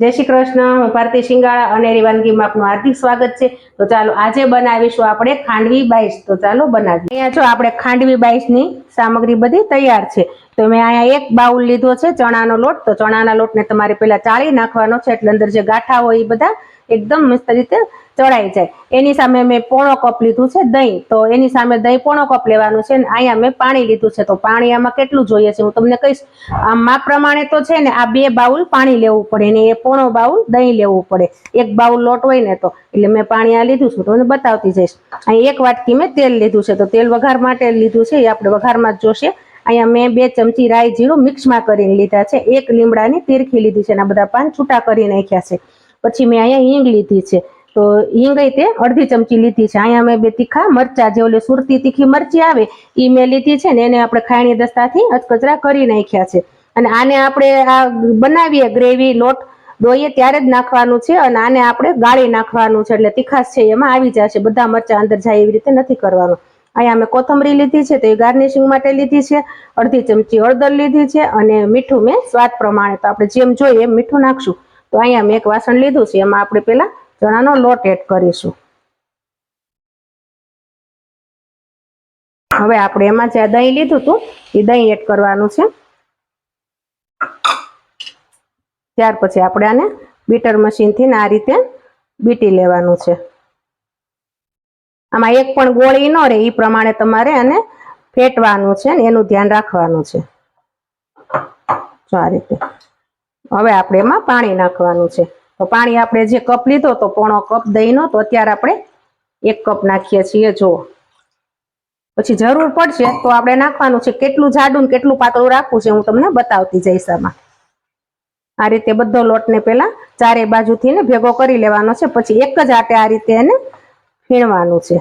जय श्री कृष्ण। हूँ भारती शिंगाड़ा अनेरी वानगीमां आपनुं हार्दिक स्वागत है। तो चलो आज बनावीशुं आपणे खांडवी बाईस। तो चलो बनावीए। अहींया जो आपणे खांडवी बाईसनी सामग्री बधी तैयार है। तो मैं अहींया एक बाउल लीधो छे चणानो लोट। तो चणाना लोटने तमारे पहेला चाळी नाखवानो छे એટલે અંદર જે ગાંઠા હોય એ બધા एकदम मस्त रीते चढ़ाई जाए। एनी सामे मैं पोणो कप लीधुं छे दही। तो एनी सामे दही पोणो कप लेवानुं छे ने अहींया मैं पाणी लीधुं छे। तो पाणी आमां केटલું જોઈએ છે હું તમને કહીશ। આ માપ પ્રમાણે તો છે ને આ 2 બાઉલ પાણી લેવું પડે ને એ પોણો બાઉલ દહીં લેવું પડે। એક બાઉલ લોટ હોય ને તો એટલે मैं પાણી આ લીધું છે તમને બતાવતી જઈશ। અહીં એક વાટકી મેં તેલ લીધું છે। તો તેલ વઘાર માટે લીધું છે, એ આપણે વઘારમાં જ જોશે। અહીંયા મેં 2 ચમચી રાઈ જીરું મિક્સમાં કરીને લીધા છે। એક લીમડાની તીરખી લીધી છે અને આ બધા પાન છૂટા કરી નાખ્યા છે। પછી મેં અહીંયા હિંગ લીધી છે। તો હિંગ તે અડધી ચમચી લીધી છે। અહીંયા મેં 2 તીખા મરચા જે ઓલી સુરતી તીખી મરચી આવે એ મેં લીધી છે ને એને આપણે ખાયણી દસ્તાથી અચકચરા કરી નાખ્યા છે। અને આને આપણે આ બનાવીએ ગ્રેવી લોટ ડોઈએ ત્યારે જ નાખવાનું છે અને આને આપણે ગાળી નાખવાનું છે એટલે તીખાશ છે એમાં આવી જશે। બધા મરચા અંદર જાય એવી રીતે નથી કરવાનું। અહીંયા મેં કોથમરી લીધી છે તો એ ગાર્નિશિંગ માટે લીધી છે। અડધી ચમચી હળદર લીધી છે અને મીઠું મેં સ્વાદ પ્રમાણે, તો આપણે જેમ જોઈએ એમ મીઠું નાખશું। તો અહીંયા મેં એક વાસણ લીધું છે, એમાં આપણે પહેલા ચણાનો લોટ એડ કરીશું। હવે આપણે એમાં જે દહીં લીધું હતું એ દહીં એડ કરવાનું છે। ત્યાર પછી આપણે આને બીટર મશીનથી આ રીતે બીટી લેવાનું છે। આમાં એક પણ ગોળી ન રહે એ પ્રમાણે તમારે આને ફેટવાનું છે ને એનું ધ્યાન રાખવાનું છે। જો આ રીતે। હવે આપણે એમાં પાણી નાખવાનું છે। તો પાણી આપણે જે કપ લીધો તો પોણો કપ દહીંનો, તો અત્યારે આપણે 1 કપ નાખીએ છીએ। જો પછી જરૂર પડશે તો આપણે નાખવાનું છે। કેટલું જાડું ને કેટલું પાતળું રાખવું છે હું તમને બતાવતી જઈશ। આમાં આ રીતે બધો લોટને પહેલા ચારે બાજુથી ને ભેગો કરી લેવાનો છે। પછી એક જ આટે આ રીતે એને ફીણવાનું છે।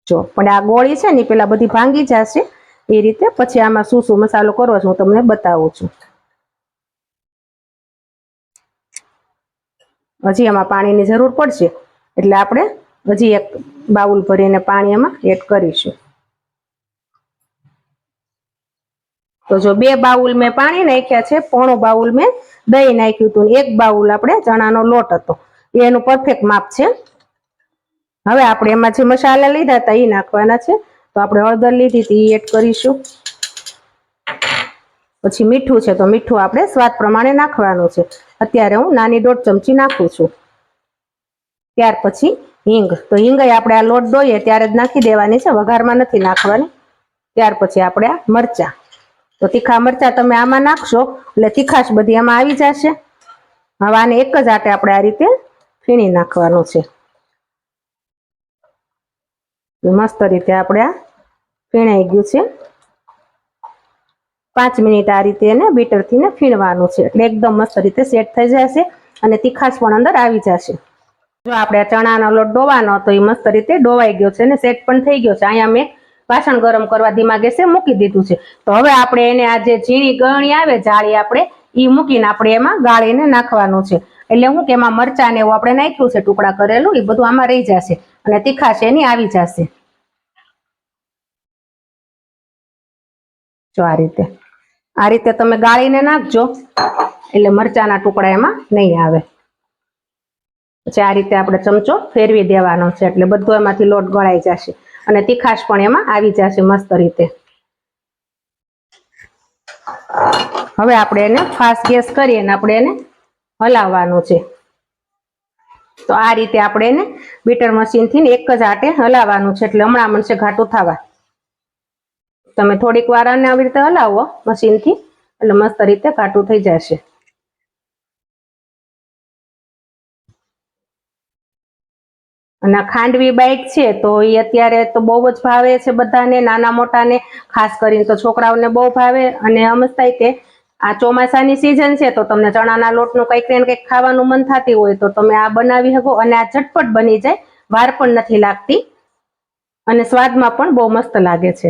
જો પણ આ ગોળી છે ને પેલા બધી ભાંગી જશે એ રીતે। પછી આમાં શું શું મસાલો કરવો છે હું તમને બતાવું છું। હજી આમાં પાણીની જરૂર પડશે એટલે આપણે હજી એક બાઉલ ભરીને પાણી એમાં એડ કરીશું। તો જો 2 બાઉલ મેં પાણી નાખ્યા છે, પોણો બાઉલ મેં દહીં નાખ્યું હતું, 1 બાઉલ આપણે ચણાનો લોટ હતો, એનું પરફેક્ટ માપ છે। હવે આપણે એમાં જે મસાલા લીધા હતા એ નાખવાના છે। તો આપણે હળદર લીધી હતી એ એડ કરીશું। પછી મીઠું છે તો મીઠું આપણે સ્વાદ પ્રમાણે નાખવાનું છે। અત્યારે હું નાની 1.5 ચમચી નાખું છું। ત્યાર પછી હિંગ, તો હિંગ આપણે આ લોટ ડોઈએ ત્યારે જ નાખી દેવાની છે, વઘારમાં નથી નાખવાની। ત્યાર પછી આપણે આ મરચા, તો તીખા મરચા તમે આમાં નાખશો એટલે તીખાશ બધી આમાં આવી જશે। હવે આને એક જ આટે આપણે આ રીતે ફીણી નાખવાનું છે। મસ્ત રીતે આપણે આ ફીણાઈ ગયું છે। 5 મિનિટ આ રીતે એને બીટરથી ને ફીણવાનું છે એટલે એકદમ મસ્ત રીતે સેટ થઈ જશે અને તીખાશ પણ અંદર આવી જશે। જો આપણે ચણાનો લોટ ડોવાનો તો એ મસ્ત રીતે ડોવાઈ ગયો છે ને સેટ પણ થઈ ગયો છે। અહીંયા મેં વાસણ ગરમ કરવા ધીમા ગેસે મૂકી દીધું છે। તો હવે આપણે એને આ જે ઝીણી ગળણી આવે જાળી આપણે એ મૂકીને આપણે એમાં ગાળીને નાખવાનું છે। એટલે હું કે એમાં મરચાં ને એવું આપણે નાખ્યું છે ટુકડા કરેલું, એ બધું આમાં રહી જશે અને તીખાશ એની આવી જશે। જો આ રીતે તમે ગાળીને નાખજો એટલે મરચાના ટુકડા એમાં નહીં આવે। પછી આ રીતે આપણે ચમચો ફેરવી દેવાનો છે એટલે બધો એમાંથી લોટ ગળાઈ જશે અને તીખાશ પણ એમાં આવી જશે મસ્ત રીતે। હવે આપણે એને ફાસ્ટ ગેસ કરીને આપણે એને હલાવવાનું છે। તો આ રીતે આપણે એને બીટર મશીનથી એક જ આટે હલાવવાનું છે એટલે હમણાં મળશે ઘાટું થવા। તમે થોડીક વાર આને આવી રીતે હલાવો મશીનથી એટલે મસ્ત રીતે ઘાટું થઈ જશે। અને ખાંડવી બાઈટ છે તો એ અત્યારે તો બહુ જ ભાવે છે બધાને, નાના મોટાને, ખાસ કરીને તો છોકરાઓને બહુ ભાવે। અને સમજતા તે આ ચોમાસાની સિઝન છે તો તમને ચણાના લોટનું કંઈક ને કંઈક ખાવાનું મન થતી હોય તો તમે આ બનાવી શકો અને આ ઝટપટ બની જાય, વાર પણ નથી લાગતી અને સ્વાદમાં પણ બહુ મસ્ત લાગે છે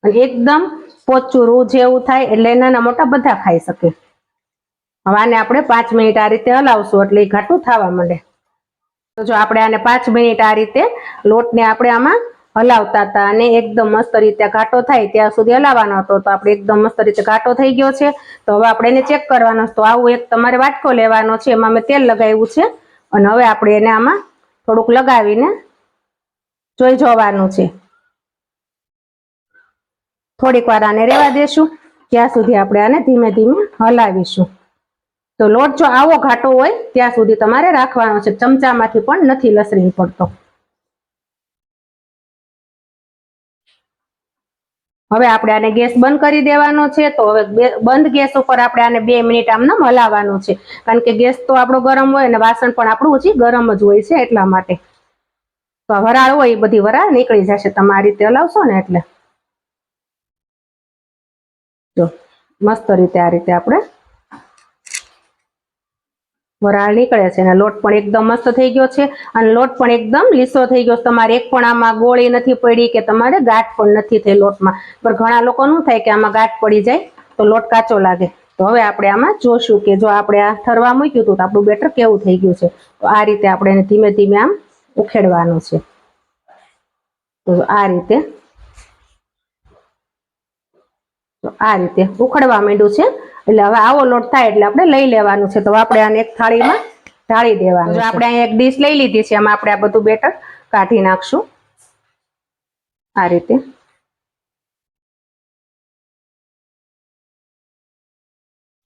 અને એકદમ પોચું રૂ જેવું થાય એટલે નાના મોટા બધા ખાઈ શકે। હવે આને આપણે 5 મિનિટ આ રીતે હલાવશું એટલે એ ઘાટું થવા માંડે। તો જો આપણે આને 5 મિનિટ આ રીતે લોટને આપણે આમાં હલાવતા હતા અને એકદમ મસ્ત રીતે ઘાટો થાય ત્યાં સુધી હલાવવાનો હતો. તો આપણે એકદમ મસ્ત રીતે ઘાટો થઈ ગયો છે. તો હવે આપણે એને ચેક કરવાનો છે. તો આવું એક તમારે વાટકો લેવાનો છે, એમાં મેં તેલ લગાવ્યું છે અને હવે આપણે એને આમાં થોડુંક લગાવીને જોઈ જોવાનું છે. થોડીક વાર આને રહેવા દેશું, ત્યાં સુધી આપણે આને ધીમે ધીમે હલાવીશું. તો લોટ જો આવો ઘાટો હોય ત્યાં સુધી તમારે રાખવાનો છે, ચમચામાંથી પણ નથી લસરી પડતો. હવે આપણે આને ગેસ બંધ કરી દેવાનો છે. તો હવે બંધ ગેસ ઉપર આપણે આને 2 મિનિટ આમને હલાવવાનું છે, કારણ કે ગેસ તો આપણો ગરમ હોય અને વાસણ પણ આપણું હજી ગરમ જ હોય છે, એટલા માટે. તો વરાળ હોય એ બધી વરાળ નીકળી જશે તમે આ રીતે હલાવશો ને એટલે. જો મસ્ત રીતે આ રીતે આપણે વરાળ નીકળે છે અને લોટ પણ એકદમ મસ્ત થઈ ગયો છે અને લોટ પણ એકદમ લીસો થઈ ગયો. તમારે એક પણ આમાં ગોળી નથી પડી કે તમારે ગાંઠ પણ નથી થઈ લોટમાં. પણ ઘણા લોકો શું થાય કે આમાં ગાંઠ પડી જાય તો લોટ કાચો લાગે. તો હવે આપણે આમાં જોશું કે જો આપણે આ ઠરવા મૂક્યું હતું તો આપણું બેટર કેવું થઈ ગયું છે. તો આ રીતે આપણે એને ધીમે ધીમે આમ ઉખેડવાનું છે. તો આ રીતે ઉખડવા માંડ્યું છે. એટલે હવે આવો લોટ થાય એટલે આપણે લઈ લેવાનું છે. તો આપણે આને એક થાળીમાં ઢાળી દેવાનું છે. આપણે અહીંયા એક ડીશ લઈ લીધી છે, એમાં આપણે આ બધું બેટર કાઢી નાખશું આ રીતે.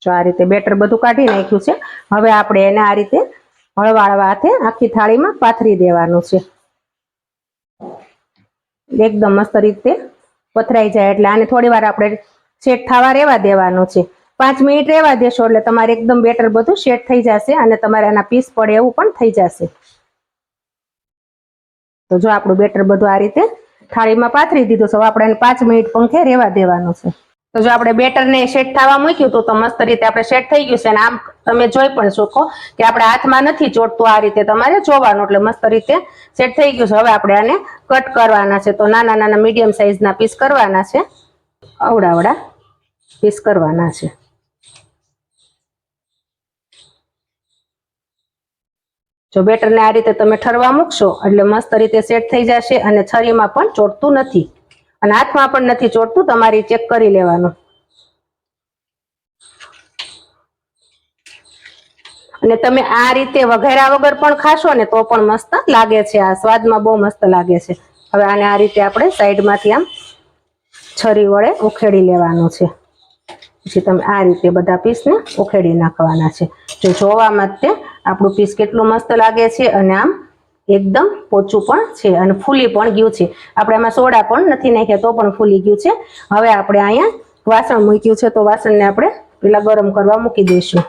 જો આ રીતે બેટર બધું કાઢી નાખ્યું છે. હવે આપણે એને આ રીતે હળવા હાથે આખી થાળીમાં પાથરી દેવાનું છે. એકદમ મસ્ત રીતે પથરાઈ જાય એટલે આને થોડી વાર આપણે સેટ થવા રહેવા દેવાનું છે. 5 મિનિટ રહેવા દેશો એટલે તમારે એકદમ બેટર બધું સેટ થઈ જશે અને તમારે આના પીસ પડે એવું પણ થઈ જશે. તો જો આપણું બેટર બધું આ રીતે થાળીમાં પાથરી દીધું છે. હવે આપણે એને 5 મિનિટ પંખે રહેવા દેવાનું છે. તો જો આપણે બેટરને સેટ થવા મૂક્યું હતું તો મસ્ત રીતે આપણે સેટ થઈ ગયું છે. અને આમ તમે જોઈ પણ શકો કે આપણે હાથમાં નથી ચોટતું, આ રીતે તમારે જોવાનું એટલે મસ્ત રીતે સેટ થઈ ગયું છે. હવે આપણે આને કટ કરવાના છે. તો નાના નાના મીડિયમ સાઈઝના પીસ કરવાના છે, અવડા પીસ કરવાના છે. જો બેટરને આ રીતે તમે ઠરવા મૂકશો એટલે મસ્ત રીતે સેટ થઈ જશે અને છરીમાં પણ ચોટતું નથી અને હાથમાં પણ નથી ચોટતું. તમારે ચેક કરી લેવાનું. અને તમે આ રીતે વઘાર્યા વગર પણ ખાશો ને તો પણ મસ્ત લાગે છે. આ સ્વાદમાં બહુ મસ્ત લાગે છે. હવે આને આ રીતે આપણે સાઈડમાંથી આમ છરી વડે ઉખેડી લેવાનું છે. પછી તમે આ રીતે બધા પીસને ઉખેડી નાખવાના છે. જો જોવામાં જ તે આપણું પીસ કેટલું મસ્ત લાગે છે અને આમ એકદમ પોચું પણ છે અને ફૂલી પણ ગયું છે. આપણે આમાં સોડા પણ નથી નાખ્યા તો પણ ફૂલી ગયું છે. હવે આપણે અહીંયા વાસણ મૂક્યું છે તો વાસણને આપણે પેલા ગરમ કરવા મૂકી દઈશું.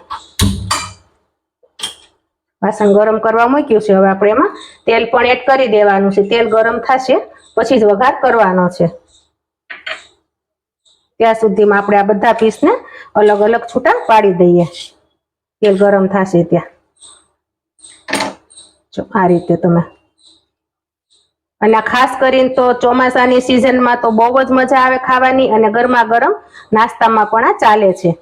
વાસણ ગરમ કરવા મૂક્યું છે. હવે આપણે એમાં તેલ પણ એડ કરી દેવાનું છે. તેલ ગરમ થશે પછી જ વઘાર કરવાનો છે. ત્યાં સુધીમાં આપણે આ બધા પીસને અલગ અલગ છૂટા પાડી દઈએ. તેલ ગરમ થશે ત્યાં જો આ રીતે તમે. અને ખાસ કરીને તો ચોમાસાની સિઝનમાં તો બહુ જ મજા આવે ખાવાની અને ગરમા ગરમ નાસ્તામાં પણ આ ચાલે છે.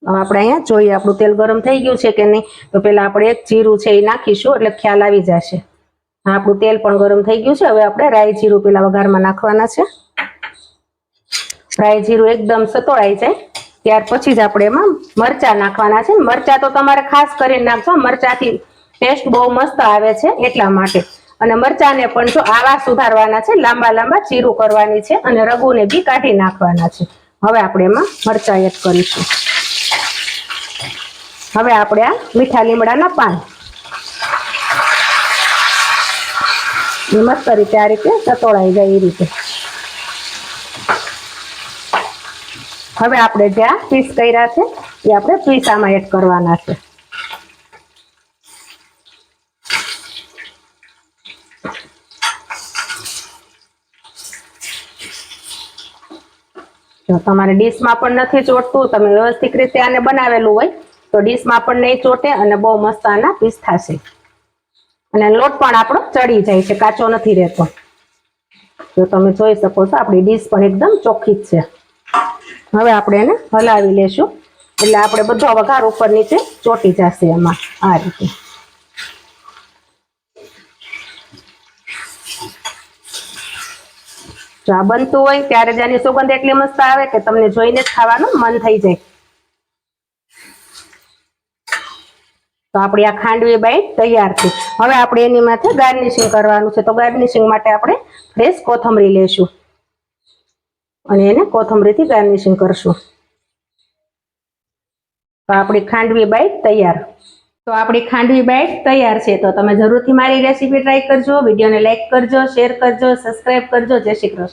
આપણે અહીંયા જોઈએ આપણું તેલ ગરમ થઈ ગયું છે કે નહીં. તો પેલા આપણે એક જીરું છે એ નાખીશું એટલે ખ્યાલ આવી જશે. આપણું તેલ પણ ગરમ થઈ ગયું છે. હવે આપણે રાઈ જીરું પેલા વઘારમાં નાખવાના છે. રાઈ જીરું એકદમ સતોળાઈ જાય ત્યાર પછી જ આપણે એમાં મરચા નાખવાના છે. મરચા તો તમારે ખાસ કરીને નાખજો, મરચાથી ટેસ્ટ બહુ મસ્ત આવે છે એટલા માટે. અને મરચાને પણ જો આવા સુધારવાના છે, લાંબા લાંબા ચીરું કરવાની છે અને રગુને બી કાઢી નાખવાના છે. હવે આપણે એમાં મરચા એડ કરીશું. હવે આપણે આ મીઠા લીમડાના પાન મસ્ત રીતે આ રીતે સતોળાઈ જાય એ રીતે. હવે આપણે જે આ પીસ કર્યા છે એ આપણે પીસ આમાં એડ કરવાના છે. જો તમારે ડીશમાં પણ નથી ચોટતું, તમે વ્યવસ્થિત રીતે આને બનાવેલું હોય તો ડીશમાં પણ નહીં ચોટે અને બહુ મસ્ત આના પીસ થશે. અને લોટ પણ આપણો ચડી જાય છે, કાચો નથી રહેતો. જો તમે જોઈ શકો છો આપણી ડીશ પણ એકદમ ચોખ્ખી જ છે. હવે આપણે એને હલાવી લેશું એટલે આપણે બધો વઘાર ઉપર નીચે ચોટી જશે એમાં આ રીતે. જો આ બનતું હોય ત્યારે જ આની સુગંધ એટલી મસ્ત આવે કે તમને જોઈને જ ખાવાનું મન થઈ જાય. તો આપણી આ ખાંડવી બાઈટ તૈયાર છે. હવે આપણે એની માથે ગાર્નિશિંગ કરવાનું છે. તો ગાર્નિશિંગ માટે આપણે ફ્રેશ કોથમરી લેશું અને એને કોથમરીથી ગાર્નિશિંગ કરશું. તો આપણી ખાંડવી બાઈટ તૈયાર. તો આપણી ખાંડવી બાઈટ તૈયાર છે. તો તમે જરૂરથી મારી રેસીપી ટ્રાય કરજો. વિડીયોને લાઈક કરજો, શેર કરજો, સબસ્ક્રાઈબ કરજો. જય શ્રી કૃષ્ણ.